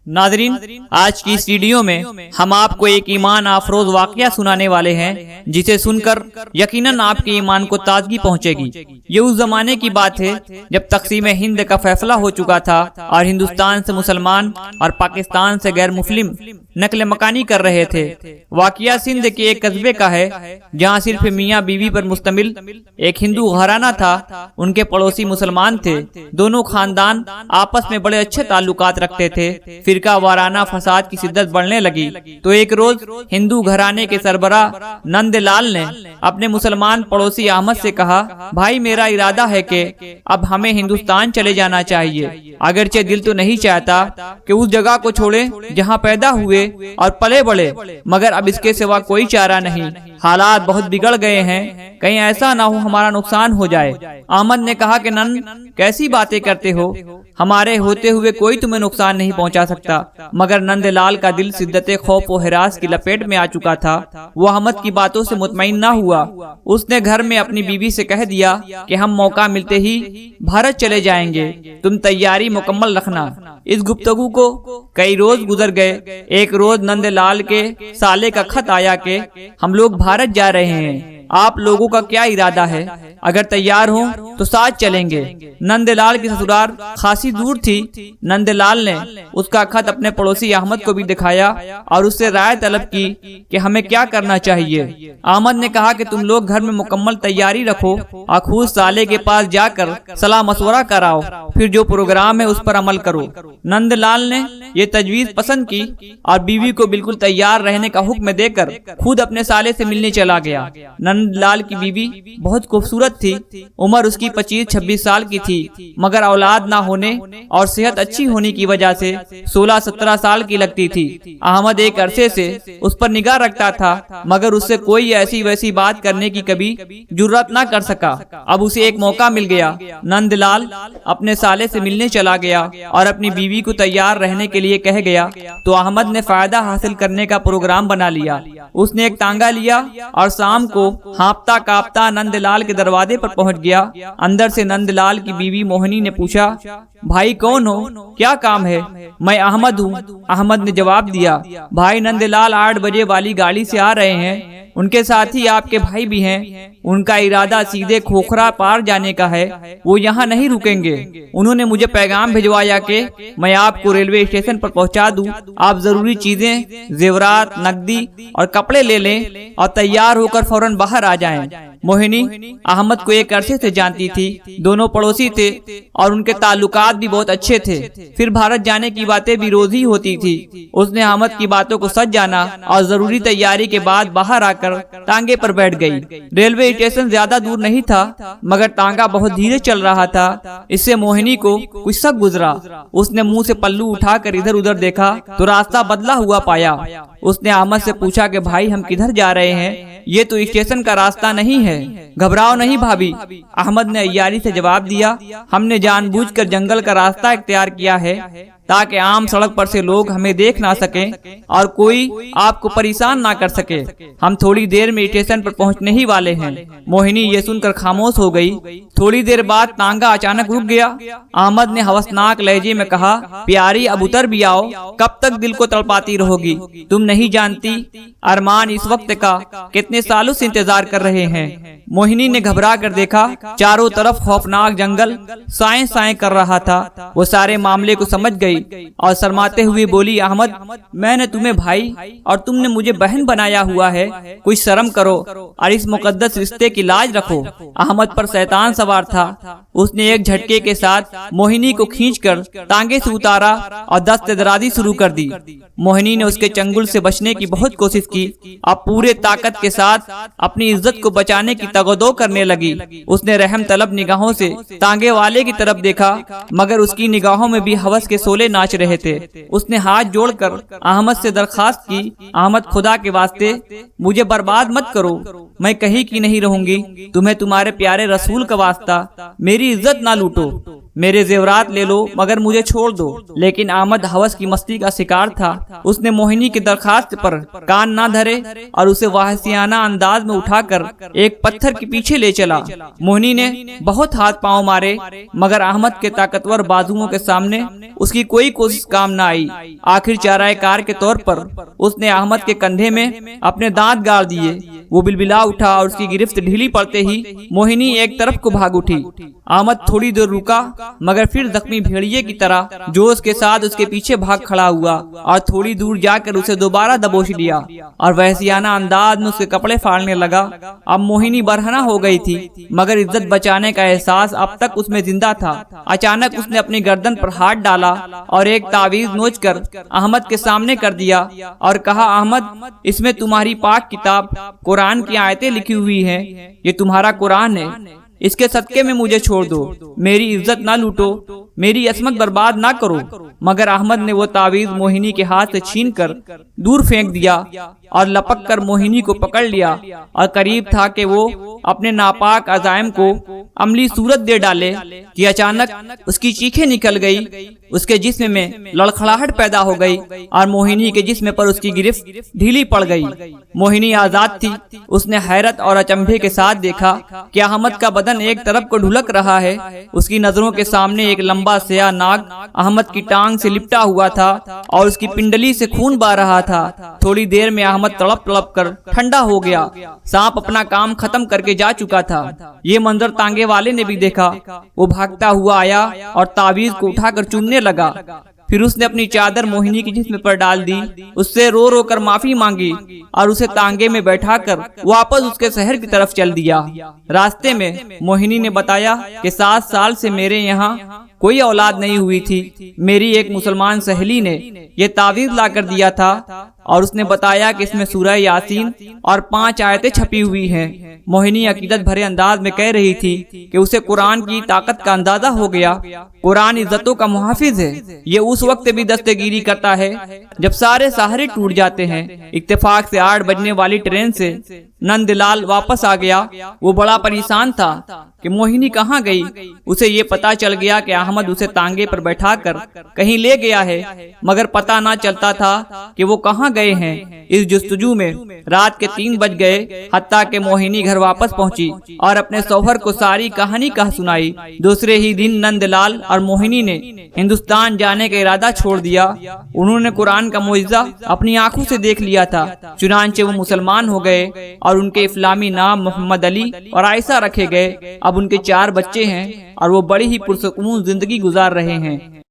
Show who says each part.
Speaker 1: नाज़रीन, आज की इस वीडियो में हम आपको एक ईमान अफरोज वाकया सुनाने वाले हैं जिसे सुनकर यकीनन आपके ईमान को ताजगी पहुंचेगी। ये उस जमाने की बात है जब तकसीम हिंद का फैसला हो चुका था और हिंदुस्तान से मुसलमान और पाकिस्तान से गैर मुस्लिम नकल मकानी कर रहे थे। वाकया सिंध के एक कस्बे का है जहाँ सिर्फ मियाँ बीवी पर मुश्तमिल एक हिंदू घराना था। उनके पड़ोसी मुसलमान थे। दोनों खानदान आपस में बड़े अच्छे ताल्लुकात रखते थे। फिरका वाराना फसाद की शिद्दत बढ़ने लगी तो एक रोज हिंदू घराने के सरबरा नंदलाल ने अपने मुसलमान पड़ोसी अहमद से कहा, भाई मेरा इरादा है कि अब हमें हिंदुस्तान चले जाना चाहिए। अगरचे दिल तो नहीं चाहता कि उस जगह को छोड़े जहाँ पैदा हुए और पले बड़े, मगर अब इसके सिवा कोई चारा नहीं। हालात बहुत बिगड़ गए हैं, कहीं ऐसा ना हो हमारा नुकसान हो जाए। अहमद ने कहा कि नन कैसी बातें करते हो, हमारे होते हुए कोई तुम्हें नुकसान नहीं पहुंचा सकता। मगर नंदलाल का दिल शिद्दत खौफ और हिरास की लपेट में आ चुका था। वो अहमद की बातों से मुतमईन ना हुआ। उसने घर में अपनी बीवी से कह दिया कि हम मौका मिलते ही भारत चले जाएंगे, तुम तैयारी मुकम्मल रखना। इस गुफ्तगू को कई रोज गुजर गए। एक रोज नंदलाल के साले का खत आया कि हम लोग भारत जा रहे हैं, आप लोगों का क्या इरादा है? अगर तैयार हो तो साथ चलेंगे। नंदलाल की ससुराल खासी दूर थी। नंदलाल ने उसका खत अपने पड़ोसी अहमद को भी दिखाया और उससे राय तलब की कि हमें क्या करना चाहिए। अहमद ने कहा कि तुम लोग घर में मुकम्मल तैयारी रखो और खुद साले के पास जाकर सलाह मशवरा कराओ, फिर जो प्रोग्राम है उस पर अमल करो। नंदलाल ने ये तजवीज पसंद की और बीवी को बिल्कुल तैयार रहने का हुक्म देकर खुद अपने साले से मिलने चला गया। नंदलाल की बीवी बहुत खूबसूरत थी। उम्र उसकी 25-26 साल की थी, मगर औलाद ना होने और सेहत अच्छी होने की वजह से 16-17 साल की लगती थी। अहमद एक अरसे से उस पर निगाह रखता था, मगर उससे कोई ऐसी वैसी बात करने की कभी जुर्रत ना कर सका। अब उसे एक मौका मिल गया। नंदलाल अपने साले से मिलने चला गया और अपनी बीवी को तैयार रहने के लिए कह गया तो अहमद ने फायदा हासिल करने का प्रोग्राम बना लिया। उसने एक तांगा लिया और शाम को हाँपता कांपता नंदलाल के दरवाजे पर पहुंच गया। अंदर से नंदलाल की बीवी मोहिनी ने पूछा, भाई कौन हो, क्या काम है? मैं अहमद हूँ। अहमद ने जवाब दिया, भाई नंदलाल 8 बजे वाली गाड़ी से आ रहे हैं, उनके साथ ही आपके भाई भी हैं। उनका इरादा सीधे खोखरा पार जाने का है, वो यहाँ नहीं रुकेंगे। उन्होंने मुझे पैगाम भिजवाया कि मैं आपको रेलवे स्टेशन पर पहुँचा दूं। आप जरूरी चीजें, जेवरात, नकदी और कपड़े ले लें और तैयार होकर फौरन बाहर आ जाएं। मोहिनी अहमद को एक अरसे से जानती थी। दोनों पड़ोसी थे और उनके ताल्लुकात भी बहुत अच्छे थे। फिर भारत जाने की बातें भी रोज ही होती थी। उसने अहमद की बातों को सच जाना और जरूरी तैयारी के बाद बाहर आकर तांगे पर बैठ गई। रेलवे स्टेशन ज्यादा दूर नहीं था, मगर तांगा बहुत धीरे चल रहा था। इससे मोहिनी को कुछ शक गुजरा। उसने मुंह से पल्लू उठाकर इधर उधर देखा तो रास्ता बदला हुआ पाया। उसने अहमद से पूछा कि भाई हम किधर जा रहे हैं? ये तो स्टेशन का रास्ता नहीं है। घबराओ नहीं भाभी, अहमद ने अय्यारी से जवाब दिया। हमने जानबूझकर जंगल का रास्ता इख्तियार किया है ताकि आम सड़क पर से लोग हमें देख ना सकें और कोई आपको परेशान ना कर सके। हम थोड़ी देर में स्टेशन पर पहुंचने ही वाले हैं। मोहिनी ये सुनकर खामोश हो गई। थोड़ी देर बाद तांगा अचानक रुक गया। अहमद ने हवसनाक लहजे में कहा, प्यारी अब उतर भी आओ, कब तक दिल को तड़पाती रहोगी? तुम नहीं जानती अरमान इस वक्त का कितने सालों से इंतजार कर रहे हैं। मोहिनी ने घबरा कर देखा। चारों तरफ खौफनाक जंगल साए साए कर रहा था। वो सारे मामले को समझ गई और शर्माते हुए बोली, अहमद मैंने तुम्हें भाई और तुमने मुझे बहन बनाया हुआ है, कुछ शर्म करो और इस मुकद्दस रिश्ते की लाज रखो। अहमद पर शैतान सवार था। उसने एक झटके के साथ मोहिनी को खींचकर तांगे से उतारा और दस्तदराजी शुरू कर दी। मोहिनी ने उसके चंगुल से बचने की बहुत कोशिश की। अब पूरे ताकत के साथ अपनी इज्जत को बचाने की तगदो करने लगी। उसने रहम तलब निगाहों से तांगे वाले की तरफ देखा, मगर उसकी निगाहों में भी हवस के शोले नाच रहे थे। उसने हाथ जोड़कर अहमद से दरखास्त की, अहमद खुदा के वास्ते मुझे बर्बाद मत करो, मैं कहीं की नहीं रहूंगी। तुम्हें तुम्हारे प्यारे रसूल का वास्ता, मेरी इज्जत ना लूटो। मेरे जेवरात ले लो मगर मुझे छोड़ दो। लेकिन अहमद हवस की मस्ती का शिकार था। उसने मोहिनी की दरखास्त पर कान ना धरे और उसे वाहसियाना अंदाज में उठाकर एक पत्थर के पीछे ले चला। मोहिनी ने बहुत हाथ पांव मारे मगर अहमद के ताकतवर बाजुओं के सामने उसकी कोई कोशिश काम न आई। आखिर चारायकार के तौर पर उसने अहमद के कंधे में अपने दांत गाड़ दिए। वो बिलबिला उठा और उसकी गिरफ्त ढीली पड़ते ही मोहिनी एक तरफ को भाग उठी। अहमद थोड़ी देर रुका मगर फिर जख्मी भेड़िए की तरह जोश के साथ उसके पीछे भाग खड़ा हुआ और थोड़ी दूर जाकर उसे दोबारा दबोच लिया और वहसियाना अंदाज में उसके कपड़े फाड़ने लगा। अब मोहिनी बरहना हो गई थी मगर इज्जत बचाने का एहसास अब तक उसमें जिंदा था। अचानक उसने अपनी गर्दन पर हाथ डाला और एक तावीज नोचकर अहमद के सामने कर दिया और कहा, अहमद, इसमें तुम्हारी पाक किताब कुरान की आयतें लिखी हुई हैं। ये तुम्हारा कुरान है, इसके सदके में मुझे छोड़ दो। मेरी इज्जत ना लूटो, मेरी असमत बर्बाद ना करो। मगर अहमद ने वो तावीज मोहिनी के हाथ से छीनकर दूर फेंक दिया और लपक कर मोहिनी को पकड़ लिया और करीब था कि वो अपने नापाक अजायम को अमली सूरत दे डाले कि अचानक उसकी चीखें निकल गई, उसके जिस्म में लड़खड़ाहट पैदा हो गई और मोहिनी के जिस्म पर उसकी गिरफ्त ढीली पड़ गई। मोहिनी आजाद थी। उसने हैरत और अचंभे के साथ देखा कि अहमद का बदन एक तरफ को ढुलक रहा है। उसकी नजरों के सामने एक लंबा स्याह नाग अहमद की टांग से लिपटा हुआ था और उसकी पिंडली से खून बह रहा था। थोड़ी देर में अहमद तड़प तड़प कर ठंडा हो गया। सांप अपना काम खत्म करके जा चुका था। ये मंजर तांगे वाले ने भी देखा। वो भागता हुआ आया और तावीज को उठाकर चूमने लगा। फिर उसने अपनी चादर मोहिनी की जिस्म पर डाल दी, उससे रो रो कर माफी मांगी और उसे तांगे में बैठाकर वापस उसके शहर की तरफ चल दिया। रास्ते में मोहिनी ने बताया कि 7 साल से मेरे यहाँ कोई औलाद नहीं हुई थी। मेरी एक मुसलमान सहेली ने ये तावीज ला कर दिया था और उसने बताया कि इसमें सूरह यासीन और 5 आयतें छपी हुई हैं। मोहिनी अकीदत भरे अंदाज में कह रही थी कि उसे कुरान की ताकत का अंदाजा हो गया। कुरान इज्जतों का मुहाफिज है। ये उस वक्त भी दस्तगीरी करता है जब सारे सहारे टूट जाते हैं। इत्तेफाक से 8 बजने वाली ट्रेन से नंदलाल वापस आ गया। वो बड़ा परेशान था कि मोहिनी कहाँ गई। उसे ये पता चल गया कि अहमद उसे तांगे पर बैठाकर कहीं ले गया है मगर पता ना चलता था कि वो कहाँ गए हैं। इस जुस्तजू में रात के 3 बज गए। हत्ता के मोहिनी घर वापस पहुंची और अपने शौहर को सारी कहानी कह सुनाई। दूसरे ही दिन नंदलाल और मोहिनी ने हिंदुस्तान जाने का इरादा छोड़ दिया। उन्होंने कुरान का मुइज़ा अपनी आंखों से देख लिया था। चुनांचे वो मुसलमान हो गए और उनके इस्लामी नाम मोहम्मद अली और आयशा रखे गए। अब उनके 4 बच्चे हैं और वो बड़ी ही पुरसुकून जिंदगी गुजार रहे हैं।